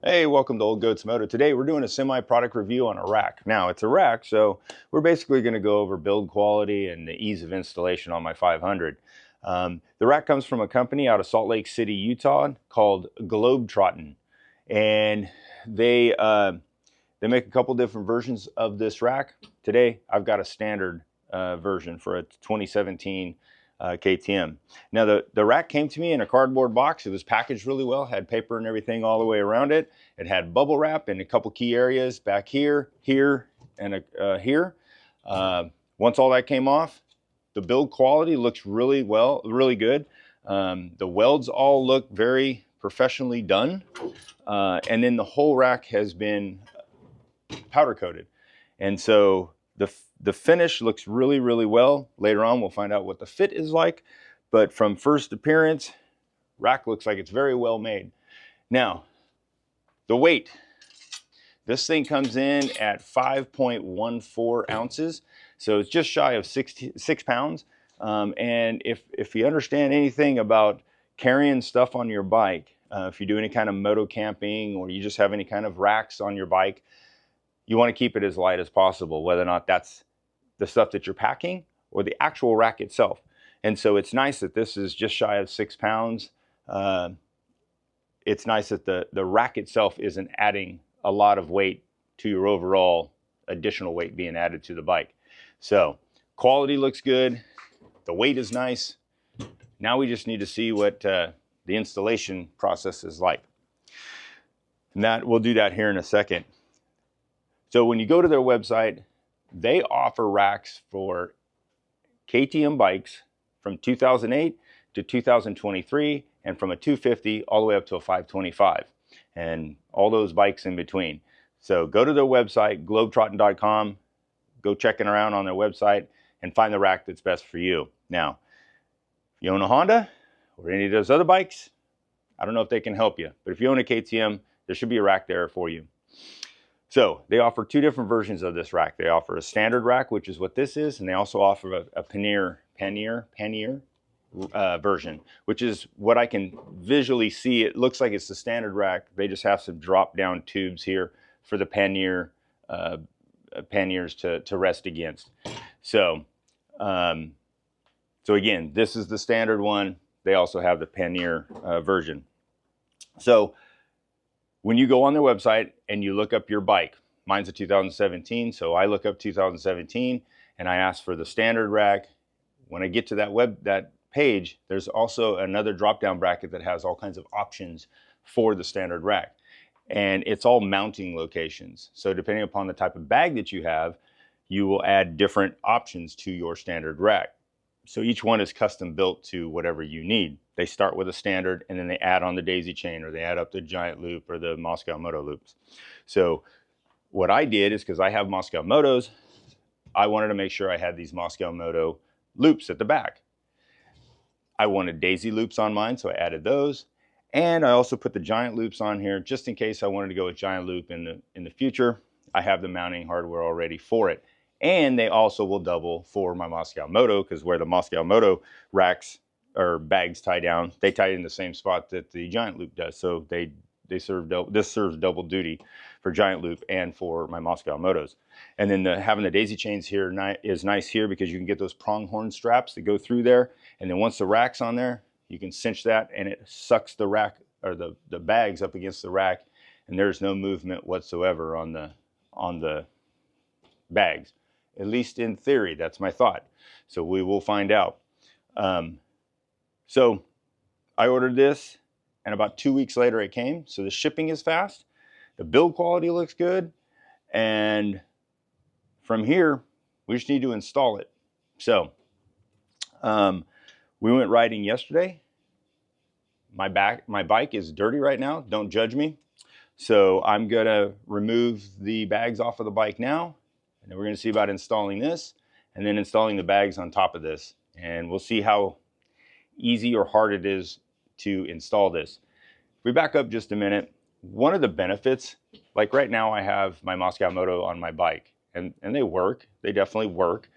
Hey, welcome to Old Goats Moto. Today we're doing a semi-product review on a rack. Now it's a rack, so we're basically going to go over build quality and the ease of installation on my 500. The rack comes from a company out of Salt Lake City, Utah called Globetrottin, and they make a couple different versions of this rack. Today I've got a standard version for a 2017 KTM. Now the rack came to me in a cardboard box. It was packaged really well, had paper and everything all the way around it. It had bubble wrap in a couple key areas back here, and here. Once all that came off, the build quality looks really good. The welds all look very professionally done. And then the whole rack has been powder coated. And so the finish looks really well. Later on, we'll find out what the fit is like. But from first appearance, rack looks like it's very well made. Now, the weight. This thing comes in at 5.14 ounces. So it's just shy of 6 pounds. And if you understand anything about carrying stuff on your bike, if you do any kind of moto camping or you just have any kind of racks on your bike, you want to keep it as light as possible, whether or not that's the stuff that you're packing or the actual rack itself. And so it's nice that this is just shy of 6 pounds. It's nice that the rack itself isn't adding a lot of weight to your overall additional weight being added to the bike. So quality looks good. The weight is nice. Now we just need to see what the installation process is like. And we'll do that here in a second. So when you go to their website, they offer racks for KTM bikes from 2008 to 2023, and from a 250 all the way up to a 525, and all those bikes in between. So go to their website, globetrottin.com, go checking around on their website and find the rack that's best for you. Now, if you own a Honda or any of those other bikes, I don't know if they can help you, but if you own a KTM, there should be a rack there for you. So they offer two different versions of this rack. They offer a standard rack, which is what this is, and they also offer a pannier version, which is what I can visually see. It looks like it's the standard rack. They just have some drop-down tubes here for the panniers to rest against. So again, this is the standard one. They also have the pannier version. So when you go on their website and you look up your bike, mine's a 2017, so I look up 2017 and I ask for the standard rack. When I get to that page, there's also another drop-down bracket that has all kinds of options for the standard rack. And it's all mounting locations. So depending upon the type of bag that you have, you will add different options to your standard rack. So each one is custom built to whatever you need. They start with a standard and then they add on the daisy chain, or they add up the giant loop or the Moscow Moto loops. So what I did is, because I have Moscow Motos, I wanted to make sure I had these Moscow Moto loops at the back. I wanted daisy loops on mine, so I added those. And I also put the giant loops on here just in case I wanted to go with giant loop in the future. I have the mounting hardware already for it. And they also will double for my Moscow Moto, because where the Moscow Moto racks or bags tie down, they tie in the same spot that the giant loop does. So this serves double duty for giant loop and for my Moscow Motos. And then having the daisy chains here is nice here, because you can get those pronghorn straps that go through there. And then once the rack's on there, you can cinch that and it sucks the rack or the bags up against the rack, and there's no movement whatsoever on the bags. At least in theory, that's my thought. So we will find out. So I ordered this, and about 2 weeks later it came. So the shipping is fast. The build quality looks good. And from here, we just need to install it. So we went riding yesterday. My bike is dirty right now. Don't judge me. So I'm gonna remove the bags off of the bike now. And then we're going to see about installing this and then installing the bags on top of this. And we'll see how easy or hard it is to install this. If we back up just a minute, one of the benefits, like right now I have my Moscow Moto on my bike, and they work. They definitely work.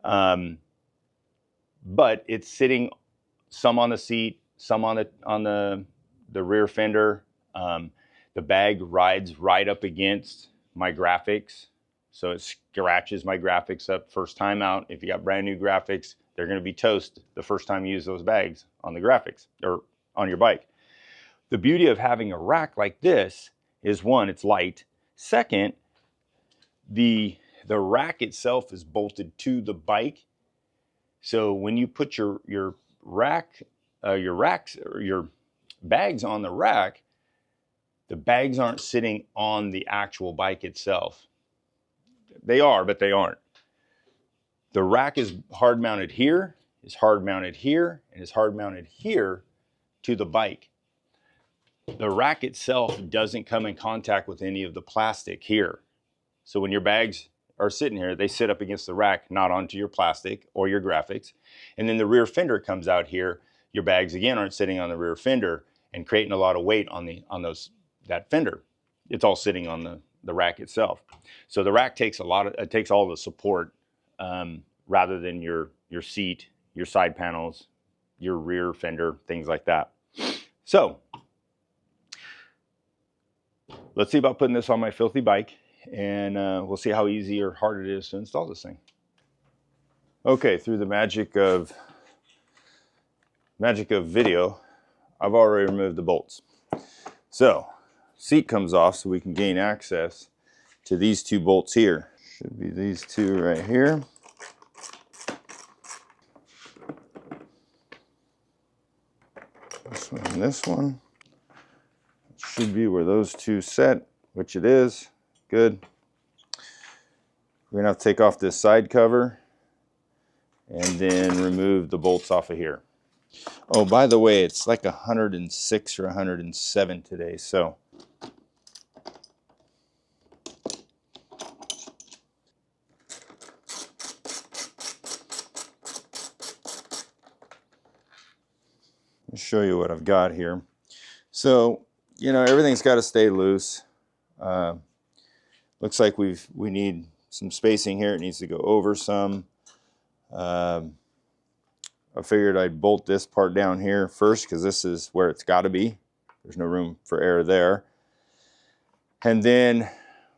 But it's sitting some on the seat, some on the rear fender. The bag rides right up against my graphics, so it scratches my graphics up first time out. If you got brand new graphics, they're going to be toast the first time you use those bags on the graphics or on your bike. The beauty of having a rack like this is, one, it's light. Second, the rack itself is bolted to the bike. So when you put your racks or your bags on the rack, the bags aren't sitting on the actual bike itself. They are, but they aren't. The rack is hard mounted here, is hard mounted here, and is hard mounted here to the bike. The rack itself doesn't come in contact with any of the plastic here. So when your bags are sitting here, they sit up against the rack, not onto your plastic or your graphics. And then the rear fender comes out here. Your bags again aren't sitting on the rear fender and creating a lot of weight on that fender. It's all sitting on the rack itself. So the rack takes takes all the support rather than your seat, your side panels, your rear fender, things like that. So let's see about putting this on my filthy bike, and we'll see how easy or hard it is to install this thing. Okay, through the magic of video, I've already removed the bolts. So seat comes off so we can gain access to these two bolts here. Should be these two right here. This one and this one. Should be where those two set, which it is. Good. We're gonna have to take off this side cover and then remove the bolts off of here. Oh, by the way, it's like 106 or 107 today, so I'll show you what I've got here. So, you know, everything's got to stay loose. Looks like we need some spacing here. It needs to go over some. I figured I'd bolt this part down here first because this is where it's got to be. There's no room for air there. And then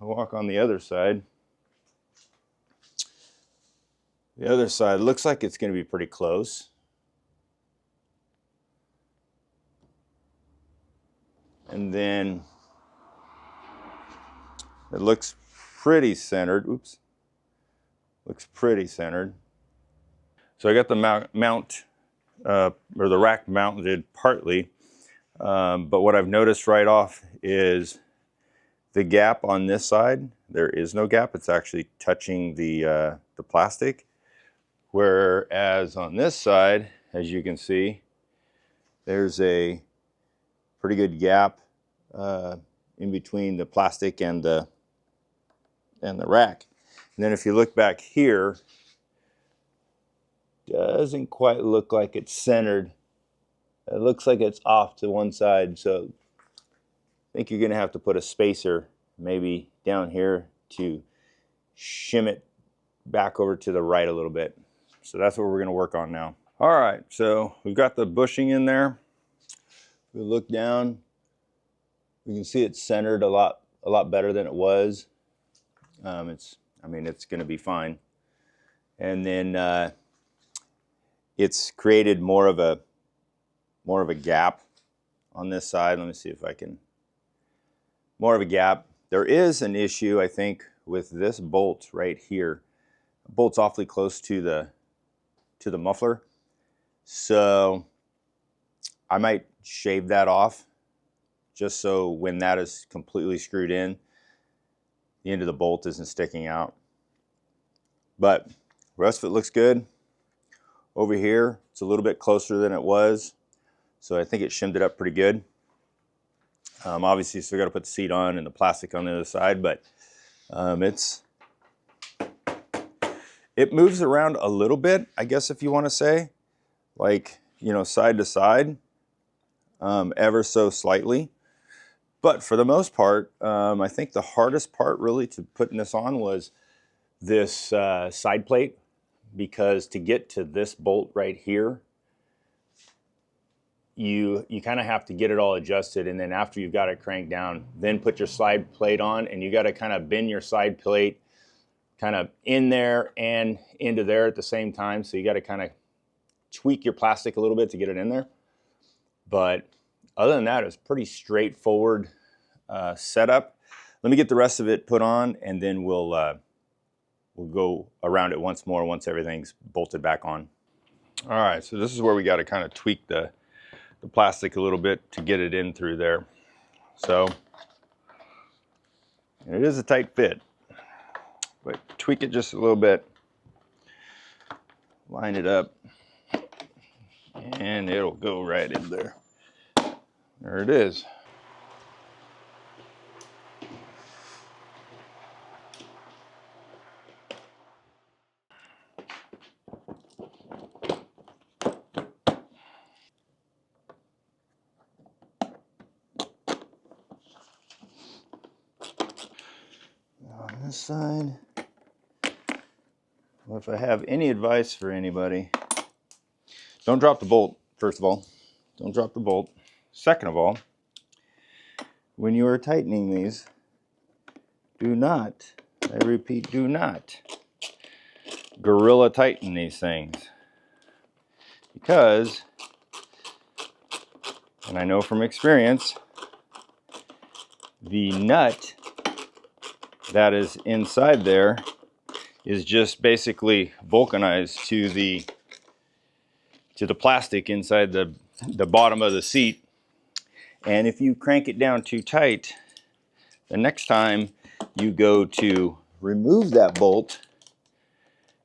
I'll walk on the other side. The other side looks like it's going to be pretty close. And then it looks pretty centered. Oops. Looks pretty centered. So I got the mount or the rack mounted partly, but what I've noticed right off is the gap on this side. There is no gap. It's actually touching the plastic. Whereas on this side, as you can see, there's a pretty good gap in between the plastic and the rack. And then if you look back here, doesn't quite look like it's centered. It looks like it's off to one side, so I think you're going to have to put a spacer maybe down here to shim it back over to the right a little bit. So that's what we're going to work on now. All right, so we've got the bushing in there. We look down, we can see it's centered a lot better than it was. I mean, it's going to be fine. And then it's created more of a gap on this side. Let me see if I can. More of a gap. There is an issue, I think, with this bolt right here. It bolts awfully close to the muffler. So I might shave that off just so when that is completely screwed in, the end of the bolt isn't sticking out. But the rest of it looks good. Over here, it's a little bit closer than it was, so I think it shimmed it up pretty good. Obviously, still got to put the seat on and the plastic on the other side, but it moves around a little bit, I guess, if you want to say, like, you know, side to side, ever so slightly. But for the most part, I think the hardest part really to putting this on was this side plate, because to get to this bolt right here, you kind of have to get it all adjusted, and then after you've got it cranked down, then put your slide plate on, and you got to kind of bend your side plate kind of in there and into there at the same time. So you got to kind of tweak your plastic a little bit to get it in there. But other than that, it's pretty straightforward setup. Let me get the rest of it put on, and then we'll go around it once more once everything's bolted back on. All right, so this is where we got to kind of tweak the plastic a little bit to get it in through there. So it is a tight fit, but tweak it just a little bit, line it up, and it'll go right in there. There it is. On this side, well, if I have any advice for anybody, don't drop the bolt, first of all. Don't drop the bolt. Second of all, when you are tightening these, do not, I repeat, do not gorilla tighten these things. Because, and I know from experience, the nut that is inside there is just basically vulcanized to the plastic inside the bottom of the seat. And if you crank it down too tight, the next time you go to remove that bolt,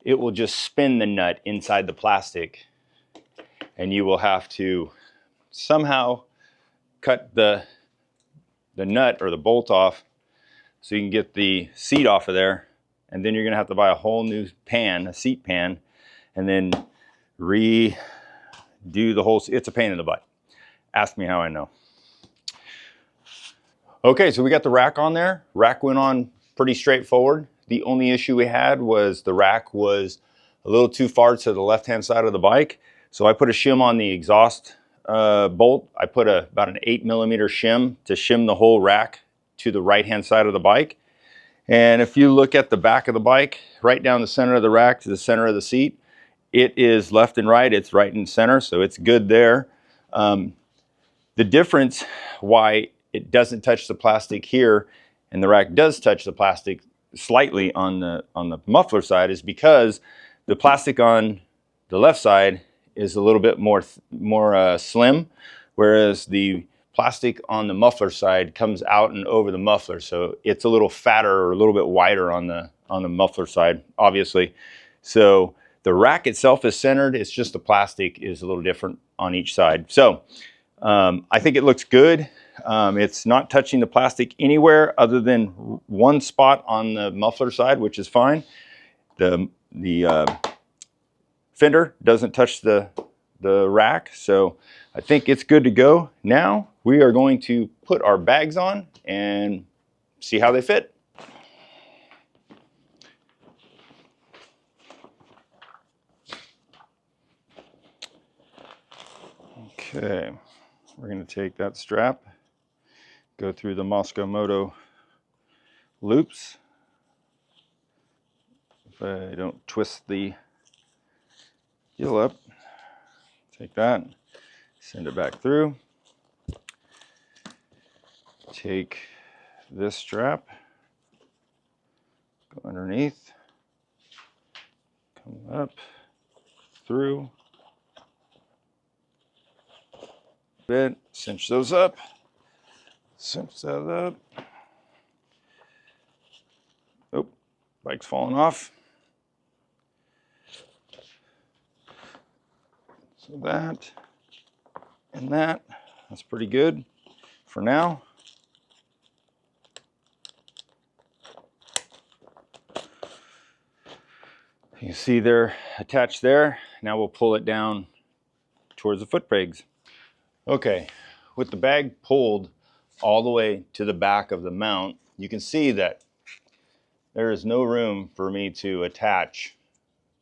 it will just spin the nut inside the plastic, and you will have to somehow cut the nut or the bolt off so you can get the seat off of there, and then you're going to have to buy a whole new pan, a seat pan, and then redo the whole. It's a pain in the butt. Ask me how I know. Okay, so we got the rack on there. Rack went on pretty straightforward. The only issue we had was the rack was a little too far to the left-hand side of the bike. So I put a shim on the exhaust bolt. I put about an 8mm shim to shim the whole rack to the right-hand side of the bike. And if you look at the back of the bike, right down the center of the rack to the center of the seat, it is left and right. It's right in center, so it's good there. The difference why it doesn't touch the plastic here and the rack does touch the plastic slightly on the muffler side is because the plastic on the left side is a little bit more slim, whereas the plastic on the muffler side comes out and over the muffler, so it's a little fatter or a little bit wider on the muffler side, obviously. So the rack itself is centered, it's just the plastic is a little different on each side. So I think it looks good. It's not touching the plastic anywhere other than one spot on the muffler side, which is fine. The fender doesn't touch the rack, so I think it's good to go. Now we are going to put our bags on and see how they fit. Okay, we're going to take that strap, go through the Moscow Moto loops. If I don't twist the heel up, take that, send it back through. Take this strap, go underneath, come up, through, bit, cinch those up, cinch that up. Oh, bike's falling off. So that and that's pretty good for now. You can see they're attached there. Now we'll pull it down towards the foot pegs. Okay, with the bag pulled all the way to the back of the mount, you can see that there is no room for me to attach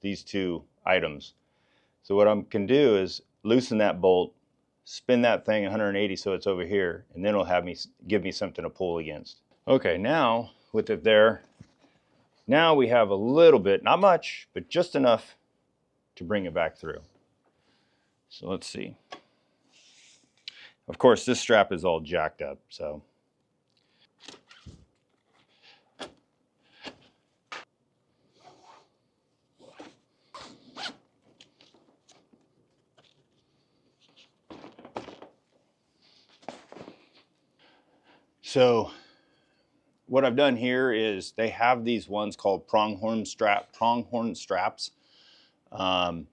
these two items. So what I can do is loosen that bolt, spin that thing 180 so it's over here, and then it'll give me something to pull against. Okay, now with it there, now we have a little bit, not much, but just enough to bring it back through. So let's see. Of course, this strap is all jacked up, so. So what I've done here is they have these ones called pronghorn straps, and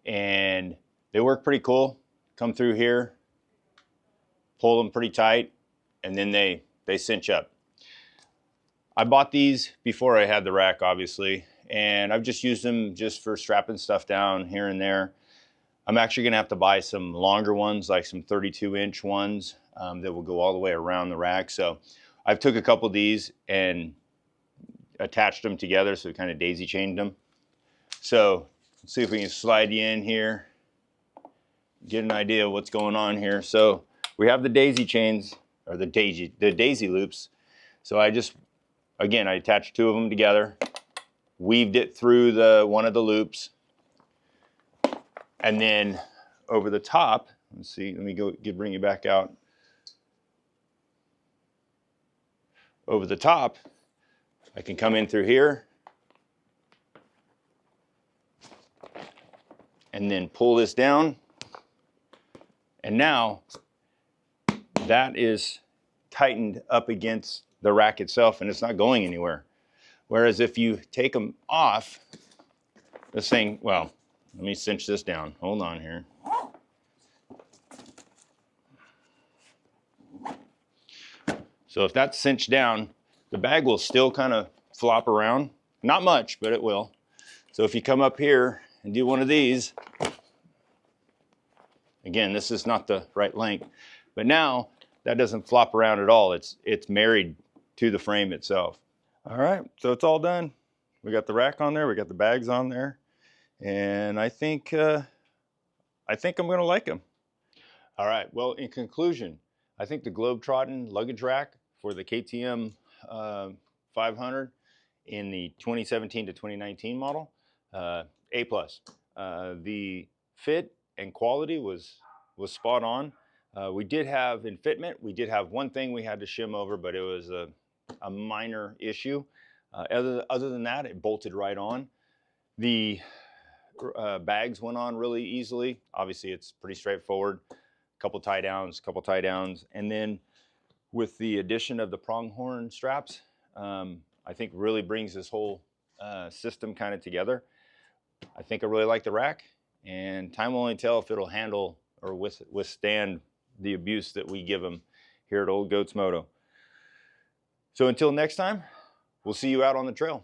they work pretty cool. Come through here, pull them pretty tight, and then they cinch up. I bought these before I had the rack, obviously, and I've just used them just for strapping stuff down here and there. I'm actually gonna have to buy some longer ones, like some 32-inch ones that will go all the way around the rack. So I've took a couple of these and attached them together, so kind of daisy chained them. So let's see if we can slide you in here, get an idea of what's going on here. So we have the daisy chains, or the daisy loops. So I attached two of them together, weaved it through one of the loops, and then over the top, let's see, let me bring you back out. Over the top, I can come in through here and then pull this down. And now that is tightened up against the rack itself, and it's not going anywhere. Whereas if you take them off, this thing, well, let me cinch this down. Hold on here. So if that's cinched down, the bag will still kind of flop around. Not much, but it will. So if you come up here and do one of these, again, this is not the right length, but now that doesn't flop around at all. It's married to the frame itself. All right, so it's all done. We got the rack on there, we got the bags on there, and I think I'm gonna like them. All right, well, in conclusion, I think the Globetrottin luggage rack for the KTM 500 in the 2017 to 2019 model, A+. The fit and quality was spot on. We did have, in fitment, we did have one thing we had to shim over, but it was a minor issue. Other than that, it bolted right on. The bags went on really easily. Obviously, it's pretty straightforward. Couple tie downs, and then with the addition of the pronghorn straps, I think really brings this whole system kind of together. I think I really like the rack, and time will only tell if it'll handle or withstand the abuse that we give them here at Old Goats Moto. So until next time, we'll see you out on the trail.